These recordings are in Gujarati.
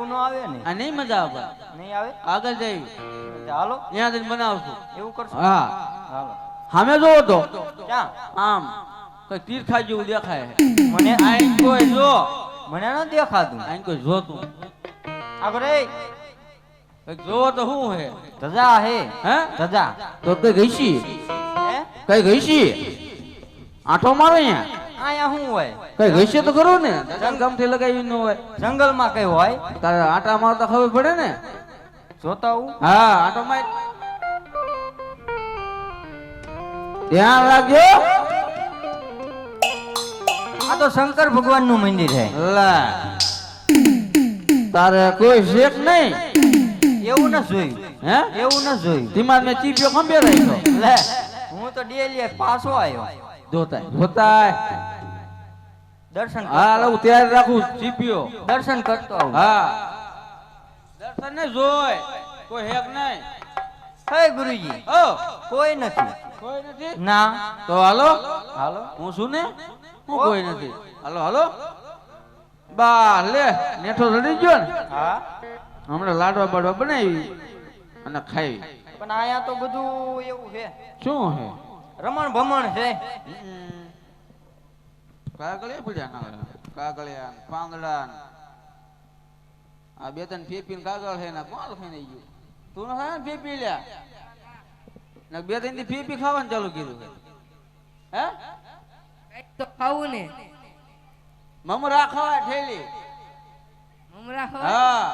એવું ન આવે ને આ નહીં મજા આવે નહીં આવે આગળ જઈ હાલો ત્યાં જઈને બનાવશું એવું કરશો હા હાલો સામે જોવો તો ક્યાં આમ કઈ તીરખા જેવું દેખાય મને આઈ કોઈ જો મને ન દેખાતું આઈ કોઈ જોતું આગળ એ કઈ જોવો તો શું હે ધજા હે હે ધજા તો કઈ ગઈશી હે કઈ ગઈશી આંટો મારો અહીંયા આયા શું હોય કઈ ગઈશે તો ખરું ને ગામ થી લગાવી ન હોય જંગલમાં કઈ હોય તારે આટા મારતા ખબર પડે ને જોતા હું હા આટો માર ધ્યાન રાખજો આ તો શંકર ભગવાન નું મંદિર છે લા તારે કોઈ શેક નહીં એવું ન જોયું હે એવું ન જોયું દિમાગ મેં ચીપ્યો ખંભે રાખ્યો લે હું તો ડેલી પાછો આવ્યો જોતાય દર્શન હા લઉં તૈયાર રાખું ચીપ્યો દર્શન કરતો આવું હા દર્શન ને જોય કોઈ હેક નહીં હે ગુરુજી ઓ કોઈ નથી કોઈ નથી ના તો હાલો હાલો હું છું ને હું કોઈ નથી હાલો હાલો બા લે નેઠો રડી ગયો ને હા હમણાં લાડવા બાડવા બનાવી અને ખાવી પણ આયા તો બધું એવું છે શું હે રમણ ભમણ છે કાગળિયા પડ્યા ના કાગળિયા પાંદડા આ બે ત્રણ ફેફીન કાગળ છે ને કોણ ખાઈને ગયું તું ન ખાય ને ફેફી લ્યા ને બે ત્રણ થી ફેફી ખાવાનું ચાલુ કર્યું હે તો ખાવું ને મમરા ખાવા ઠેલી મમરા ખાવા હા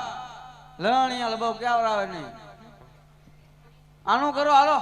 લણિયા બહુ કેવરાવે નહીં આનું કરો હાલો